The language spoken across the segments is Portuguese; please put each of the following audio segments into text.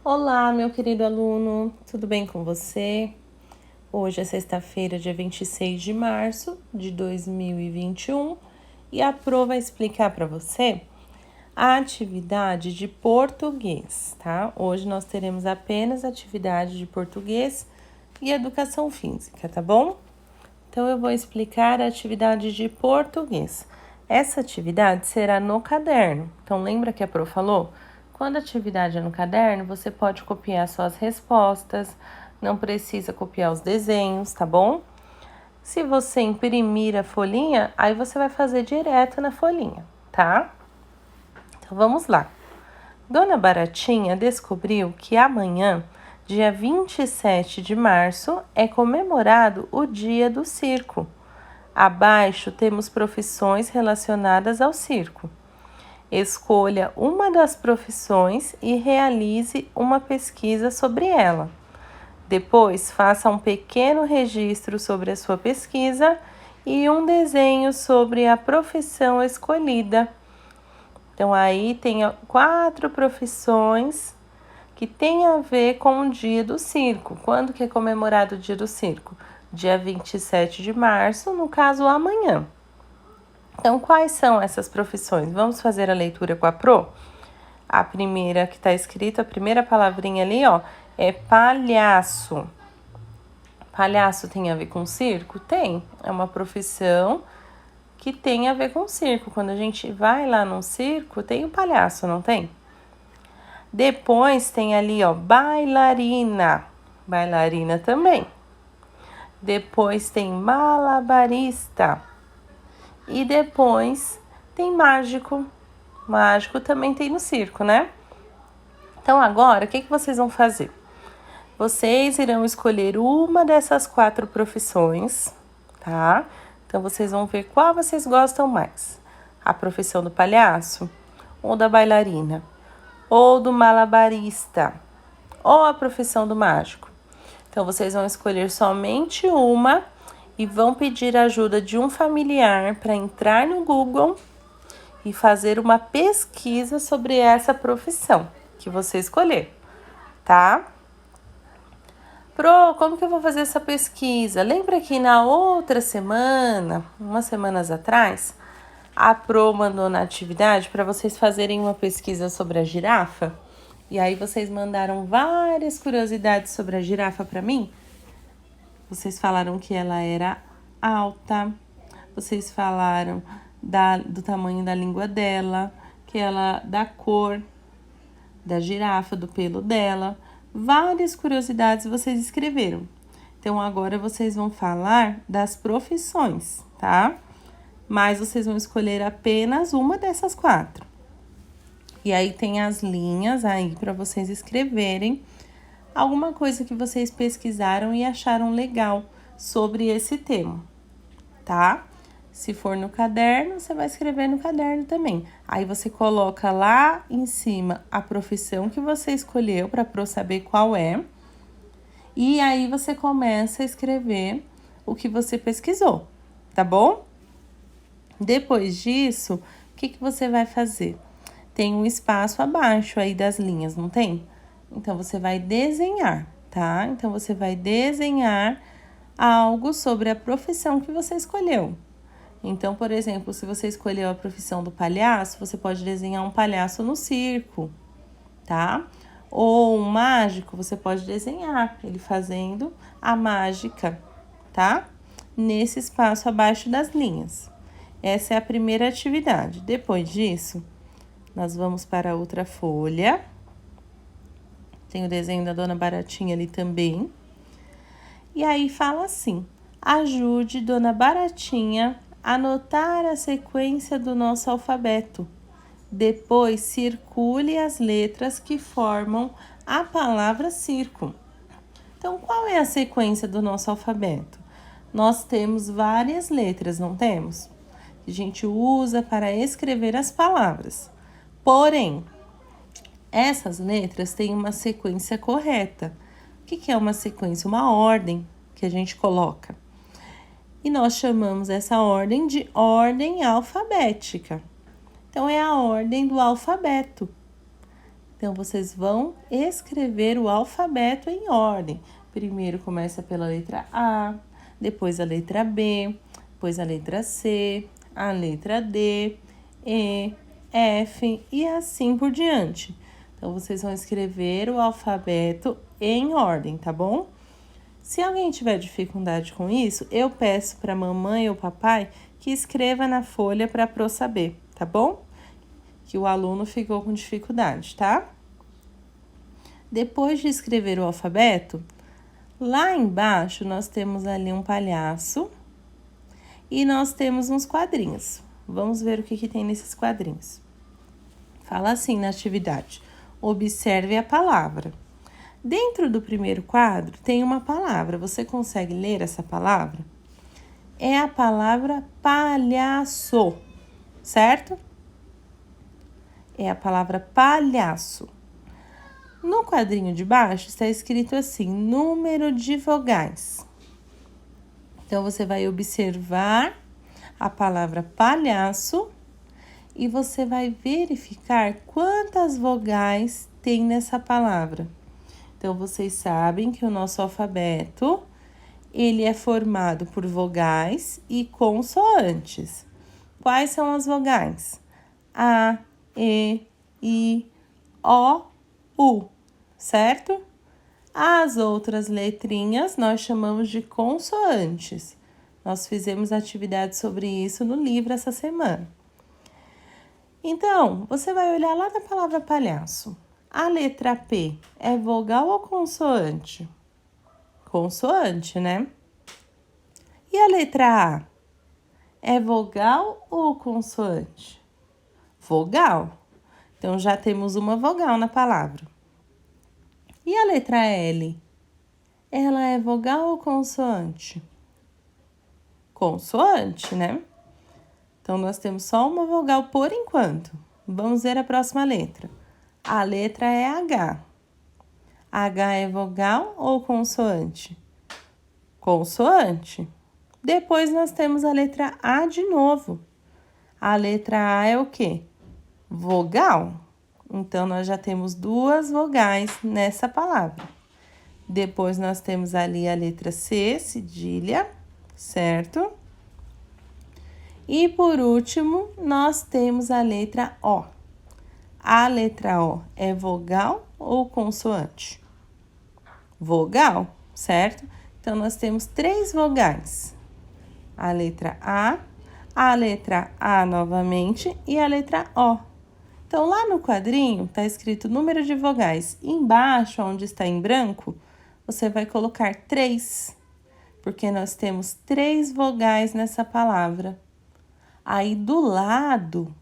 Olá, meu querido aluno, tudo bem com você? Hoje é sexta-feira, dia 26 de março de 2021 e a Pro vai explicar para você a atividade de português, tá? Hoje nós teremos apenas atividade de português e educação física, tá bom? Então eu vou explicar a atividade de português. Essa atividade será no caderno. Então lembra que a Pro falou? Quando a atividade é no caderno, você pode copiar suas respostas, não precisa copiar os desenhos, tá bom? Se você imprimir a folhinha, aí você vai fazer direto na folhinha, tá? Então vamos lá. Dona Baratinha descobriu que amanhã, dia 27 de março, é comemorado o Dia do Circo. Abaixo temos profissões relacionadas ao circo. Escolha uma das profissões e realize uma pesquisa sobre ela. Depois, faça um pequeno registro sobre a sua pesquisa e um desenho sobre a profissão escolhida. Então, aí tem 4 profissões que têm a ver com o dia do circo. Quando que é comemorado o dia do circo? Dia 27 de março, no caso, amanhã. Então, quais são essas profissões? Vamos fazer a leitura com a Pro? A primeira que está escrita, a primeira palavrinha ali, ó, é palhaço. Palhaço tem a ver com circo? Tem. É uma profissão que tem a ver com circo. Quando a gente vai lá num circo, tem o palhaço, não tem? Depois tem ali, ó, bailarina. Bailarina também. Depois tem malabarista. E depois tem mágico. Mágico também tem no circo, né? Então agora, o que vocês vão fazer? Vocês irão escolher uma dessas 4 profissões, tá? Então vocês vão ver qual vocês gostam mais. A profissão do palhaço, ou da bailarina, ou do malabarista, ou a profissão do mágico. Então vocês vão escolher somente uma e vão pedir a ajuda de um familiar para entrar no Google e fazer uma pesquisa sobre essa profissão que você escolher, tá? Pro, como que eu vou fazer essa pesquisa? Lembra que na outra semana, umas semanas atrás, a Pro mandou na atividade para vocês fazerem uma pesquisa sobre a girafa? E aí vocês mandaram várias curiosidades sobre a girafa para mim? Vocês falaram que ela era alta, vocês falaram do tamanho da língua dela, da cor da girafa, do pelo dela. Várias curiosidades vocês escreveram. Então, agora vocês vão falar das profissões, tá? Mas vocês vão escolher apenas uma dessas 4. E aí tem as linhas aí para vocês escreverem alguma coisa que vocês pesquisaram e acharam legal sobre esse tema, tá? Se for no caderno, você vai escrever no caderno também. Aí você coloca lá em cima a profissão que você escolheu para saber qual é. E aí você começa a escrever o que você pesquisou, tá bom? Depois disso, o que você vai fazer? Tem um espaço abaixo aí das linhas, não tem? Então, você vai desenhar, tá? Então, você vai desenhar algo sobre a profissão que você escolheu. Então, por exemplo, se você escolheu a profissão do palhaço, você pode desenhar um palhaço no circo, tá? Ou um mágico, você pode desenhar ele fazendo a mágica, tá? Nesse espaço abaixo das linhas. Essa é a primeira atividade. Depois disso, nós vamos para a outra folha. Tem o desenho da Dona Baratinha ali também. E aí fala assim: ajude Dona Baratinha a anotar a sequência do nosso alfabeto. Depois, circule as letras que formam a palavra circo. Então, qual é a sequência do nosso alfabeto? Nós temos várias letras, não temos? Que a gente usa para escrever as palavras. Porém, essas letras têm uma sequência correta. O que é uma sequência? Uma ordem que a gente coloca. E nós chamamos essa ordem de ordem alfabética. Então, é a ordem do alfabeto. Então, vocês vão escrever o alfabeto em ordem. Primeiro começa pela letra A, depois a letra B, depois a letra C, a letra D, E, F e assim por diante. Então, vocês vão escrever o alfabeto em ordem, tá bom? Se alguém tiver dificuldade com isso, eu peço para a mamãe ou papai que escreva na folha para Pro saber, tá bom? Que o aluno ficou com dificuldade, tá? Depois de escrever o alfabeto, lá embaixo nós temos ali um palhaço e nós temos uns quadrinhos. Vamos ver o que tem nesses quadrinhos. Fala assim na atividade: observe a palavra. Dentro do primeiro quadro tem uma palavra. Você consegue ler essa palavra? É a palavra palhaço, certo? É a palavra palhaço. No quadrinho de baixo está escrito assim: número de vogais. Então, você vai observar a palavra palhaço e você vai verificar quantas vogais tem nessa palavra. Então, vocês sabem que o nosso alfabeto, ele é formado por vogais e consoantes. Quais são as vogais? A, E, I, O, U, certo? As outras letrinhas nós chamamos de consoantes. Nós fizemos atividade sobre isso no livro essa semana. Então, você vai olhar lá na palavra palhaço. A letra P é vogal ou consoante? Consoante, né? E a letra A é vogal ou consoante? Vogal. Então, já temos uma vogal na palavra. E a letra L? Ela é vogal ou consoante? Consoante, né? Então, nós temos só uma vogal por enquanto. Vamos ver a próxima letra. A letra é H. H é vogal ou consoante? Consoante. Depois nós temos a letra A de novo. A letra A é o quê? Vogal. Então, nós já temos duas vogais nessa palavra. Depois nós temos ali a letra C, cedilha, certo? E por último, nós temos a letra O. A letra O é vogal ou consoante? Vogal, certo? Então, nós temos 3 vogais. A letra A novamente e a letra O. Então, lá no quadrinho está escrito número de vogais. Embaixo, onde está em branco, você vai colocar 3, porque nós temos 3 vogais nessa palavra. Aí, do lado,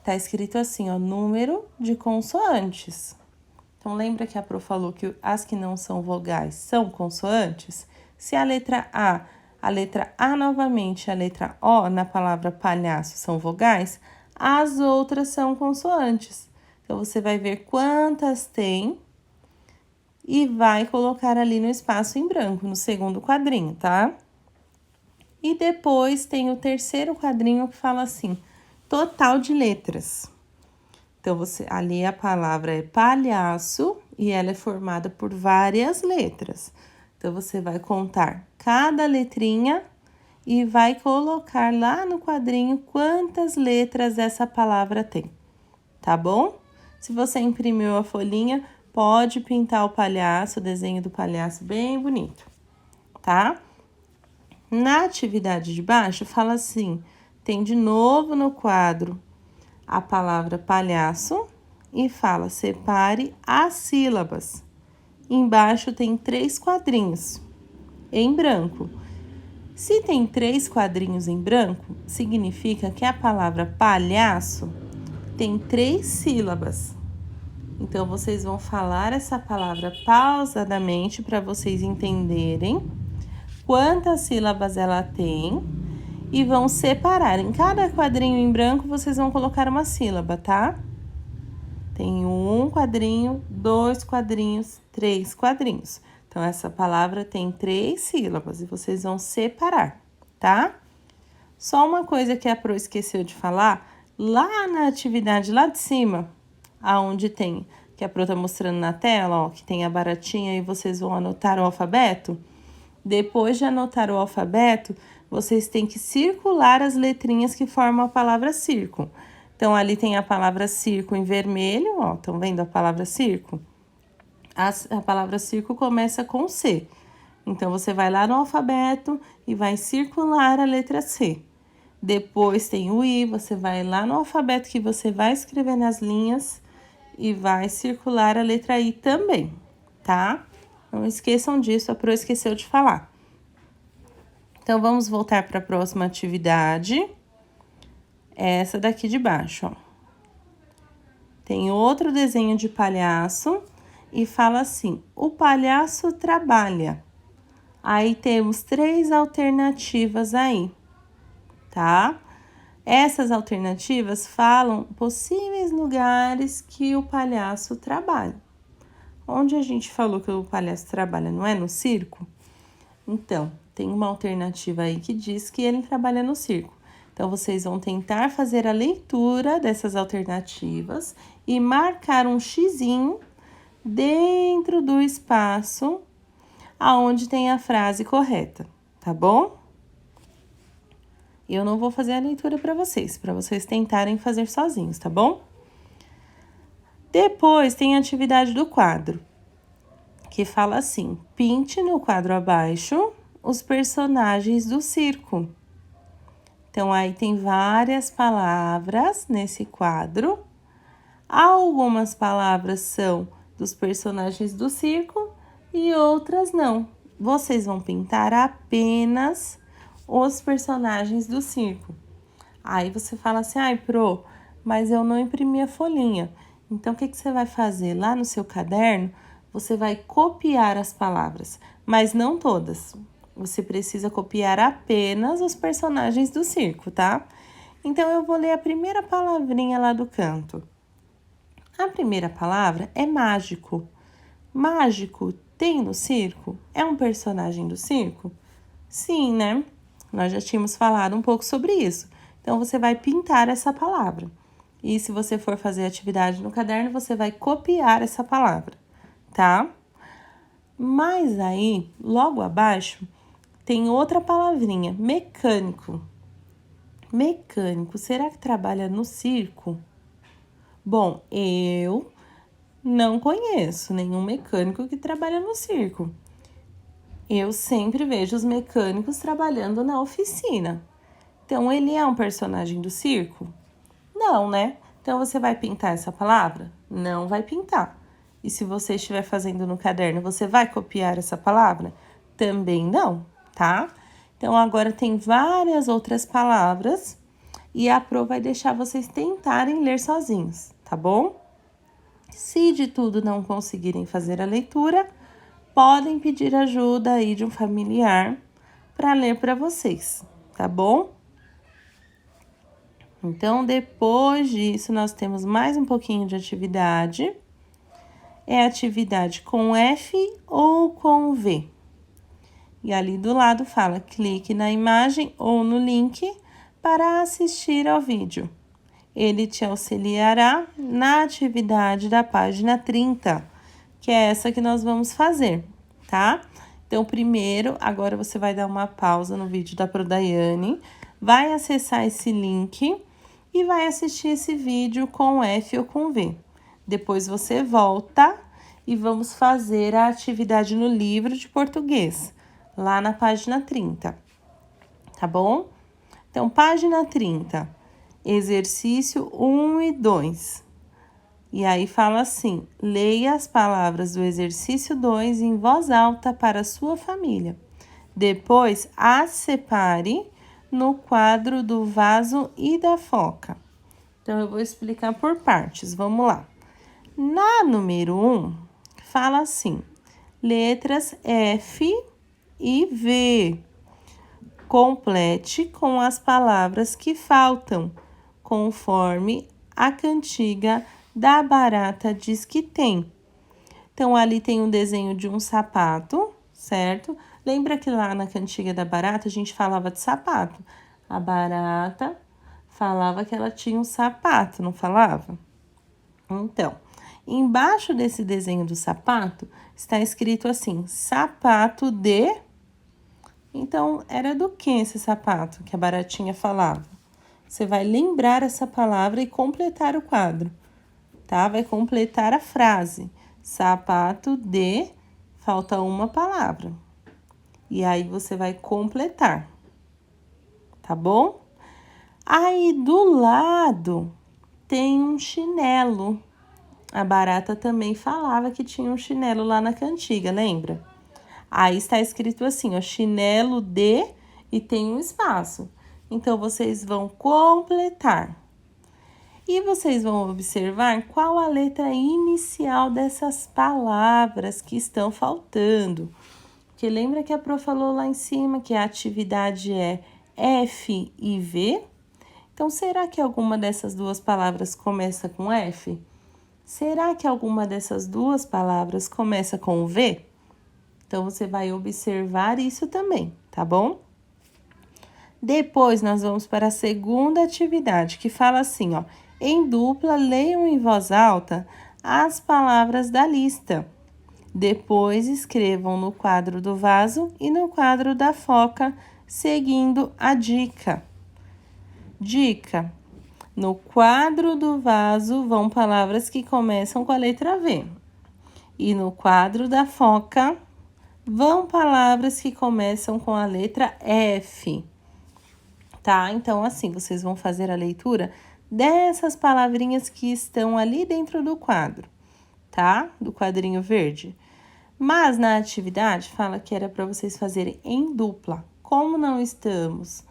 tá escrito assim, ó, número de consoantes. Então, lembra que a Pro falou que as que não são vogais são consoantes? Se a letra A novamente, a letra O na palavra palhaço são vogais, as outras são consoantes. Então, você vai ver quantas tem e vai colocar ali no espaço em branco, no segundo quadrinho, tá? E depois tem o terceiro quadrinho que fala assim, total de letras. Então, ali a palavra é palhaço e ela é formada por várias letras. Então, você vai contar cada letrinha e vai colocar lá no quadrinho quantas letras essa palavra tem, tá bom? Se você imprimiu a folhinha, pode pintar o palhaço, o desenho do palhaço bem bonito, tá? Na atividade de baixo, fala assim, tem de novo no quadro a palavra palhaço e fala, separe as sílabas. Embaixo tem 3 quadrinhos em branco. Se tem 3 quadrinhos em branco, significa que a palavra palhaço tem 3 sílabas. Então, vocês vão falar essa palavra pausadamente para vocês entenderem quantas sílabas ela tem e vão separar. Em cada quadrinho em branco, vocês vão colocar uma sílaba, tá? Tem 1 quadrinho, 2 quadrinhos, 3 quadrinhos. Então, essa palavra tem 3 sílabas e vocês vão separar, tá? Só uma coisa que a Pro esqueceu de falar, lá na atividade lá de cima, aonde tem, que a Pro tá mostrando na tela, ó, que tem a baratinha e vocês vão anotar o alfabeto. Depois de anotar o alfabeto, vocês têm que circular as letrinhas que formam a palavra circo. Então, ali tem a palavra circo em vermelho, ó, estão vendo a palavra circo? A palavra circo começa com C. Então, você vai lá no alfabeto e vai circular a letra C. Depois tem o I, você vai lá no alfabeto que você vai escrever nas linhas e vai circular a letra I também, tá? Não esqueçam disso, a Pro esqueceu de falar. Então, vamos voltar para a próxima atividade. Essa daqui de baixo, ó. Tem outro desenho de palhaço e fala assim: o palhaço trabalha. Aí temos 3 alternativas aí, tá? Essas alternativas falam possíveis lugares que o palhaço trabalha. Onde a gente falou que o palhaço trabalha, não é no circo? Então, tem uma alternativa aí que diz que ele trabalha no circo. Então, vocês vão tentar fazer a leitura dessas alternativas e marcar um xizinho dentro do espaço aonde tem a frase correta, tá bom? Eu não vou fazer a leitura para vocês tentarem fazer sozinhos, tá bom? Depois tem a atividade do quadro, que fala assim: pinte no quadro abaixo os personagens do circo. Então, aí tem várias palavras nesse quadro. Algumas palavras são dos personagens do circo e outras não. Vocês vão pintar apenas os personagens do circo. Aí você fala assim: ai, Pro, mas eu não imprimi a folhinha. Então, o que você vai fazer? Lá no seu caderno, você vai copiar as palavras, mas não todas. Você precisa copiar apenas os personagens do circo, tá? Então, eu vou ler a primeira palavrinha lá do canto. A primeira palavra é mágico. Mágico tem no circo? É um personagem do circo? Sim, né? Nós já tínhamos falado um pouco sobre isso. Então, você vai pintar essa palavra. E se você for fazer atividade no caderno, você vai copiar essa palavra, tá? Mas aí, logo abaixo, tem outra palavrinha, mecânico. Mecânico, será que trabalha no circo? Bom, eu não conheço nenhum mecânico que trabalha no circo. Eu sempre vejo os mecânicos trabalhando na oficina. Então, ele é um personagem do circo? Não, né? Então, você vai pintar essa palavra? Não vai pintar. E se você estiver fazendo no caderno, você vai copiar essa palavra? Também não, tá? Então, agora tem várias outras palavras e a Pro vai deixar vocês tentarem ler sozinhos, tá bom? Se de tudo não conseguirem fazer a leitura, podem pedir ajuda aí de um familiar para ler para vocês, tá bom? Então, depois disso, nós temos mais um pouquinho de atividade. É atividade com F ou com V. E ali do lado fala: clique na imagem ou no link para assistir ao vídeo. Ele te auxiliará na atividade da página 30, que é essa que nós vamos fazer, tá? Então, primeiro, agora você vai dar uma pausa no vídeo da Prodaiane, vai acessar esse link e vai assistir esse vídeo com F ou com V. Depois você volta e vamos fazer a atividade no livro de português, lá na página 30, tá bom? Então, página 30, exercício 1 e 2. E aí fala assim: leia as palavras do exercício 2 em voz alta para a sua família. Depois, as separe no quadro do vaso e da foca. Então, eu vou explicar por partes. Vamos lá. Na número 1, fala assim: letras F e V. Complete com as palavras que faltam, conforme a cantiga da barata diz que tem. Então, ali tem um desenho de um sapato, certo? Lembra que lá na cantiga da barata a gente falava de sapato? A barata falava que ela tinha um sapato, não falava? Então, embaixo desse desenho do sapato, está escrito assim, sapato de... Então, era do que esse sapato que a Baratinha falava? Você vai lembrar essa palavra e completar o quadro, tá? Vai completar a frase. Sapato de... Falta uma palavra. E aí, você vai completar, tá bom? Aí, do lado, tem um chinelo. A Barata também falava que tinha um chinelo lá na cantiga, lembra? Aí está escrito assim, ó, chinelo de... E tem um espaço. Então, vocês vão completar. E vocês vão observar qual a letra inicial dessas palavras que estão faltando. Porque lembra que a Pro falou lá em cima que a atividade é F e V? Então, será que alguma dessas duas palavras começa com F? Será que alguma dessas duas palavras começa com V? Então, você vai observar isso também, tá bom? Depois, nós vamos para a segunda atividade, que fala assim, ó. Em dupla, leiam em voz alta as palavras da lista. Depois, escrevam no quadro do vaso e no quadro da foca, seguindo a dica. Dica: no quadro do vaso vão palavras que começam com a letra V. E no quadro da foca vão palavras que começam com a letra F. Tá? Então, assim, vocês vão fazer a leitura dessas palavrinhas que estão ali dentro do quadro, tá? Do quadrinho verde. Mas na atividade fala que era para vocês fazerem em dupla. Como não estamos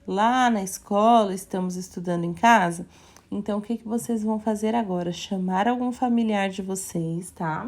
lá na escola, estamos estudando em casa, então o que vocês vão fazer agora? Chamar algum familiar de vocês, tá?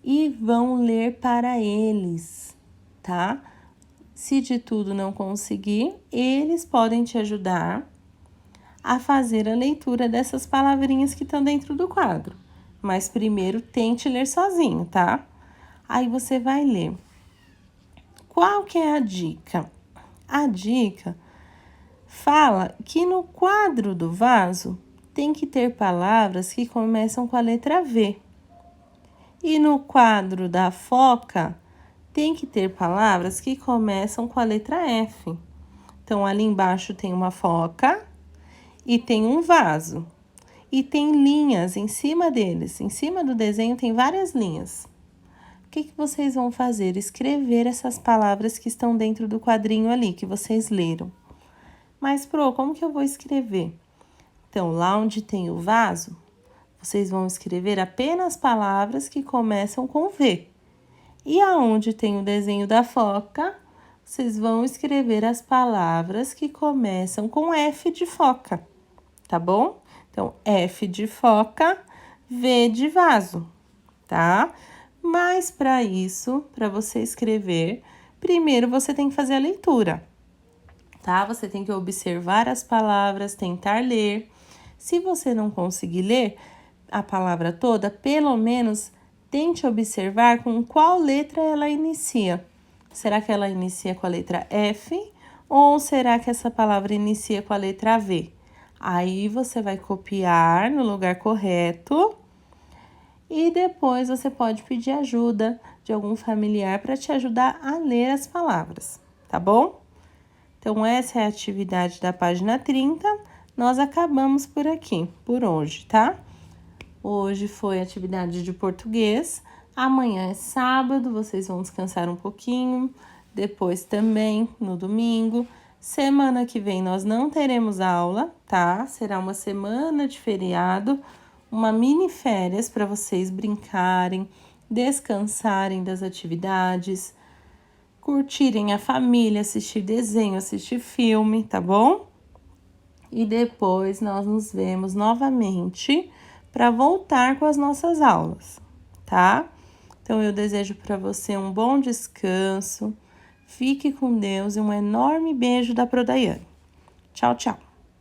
E vão ler para eles, tá? Se de tudo não conseguir, eles podem te ajudar a fazer a leitura dessas palavrinhas que estão dentro do quadro. Mas primeiro tente ler sozinho, tá? Aí você vai ler. Qual que é a dica? A dica fala que no quadro do vaso tem que ter palavras que começam com a letra V. E no quadro da foca tem que ter palavras que começam com a letra F. Então, ali embaixo tem uma foca e tem um vaso. E tem linhas em cima deles. Em cima do desenho tem várias linhas. O que vocês vão fazer? Escrever essas palavras que estão dentro do quadrinho ali, que vocês leram. Mas, Pro, como que eu vou escrever? Então, lá onde tem o vaso, vocês vão escrever apenas palavras que começam com V. E aonde tem o desenho da foca, vocês vão escrever as palavras que começam com F de foca, tá bom? Então, F de foca, V de vaso, tá? Mas para isso, para você escrever, primeiro você tem que fazer a leitura, tá? Você tem que observar as palavras, tentar ler. Se você não conseguir ler a palavra toda, pelo menos tente observar com qual letra ela inicia. Será que ela inicia com a letra F ou será que essa palavra inicia com a letra V? Aí você vai copiar no lugar correto e depois você pode pedir ajuda de algum familiar para te ajudar a ler as palavras, tá bom? Então, essa é a atividade da página 30. Nós acabamos por aqui, por hoje, tá? Hoje foi atividade de português. Amanhã é sábado, vocês vão descansar um pouquinho. Depois também, no domingo. Semana que vem nós não teremos aula, tá? Será uma semana de feriado, uma mini férias para vocês brincarem, descansarem das atividades, curtirem a família, assistir desenho, assistir filme, tá bom? E depois nós nos vemos novamente para voltar com as nossas aulas, tá? Então, eu desejo para você um bom descanso, fique com Deus e um enorme beijo da Pro Daiane. Tchau, tchau!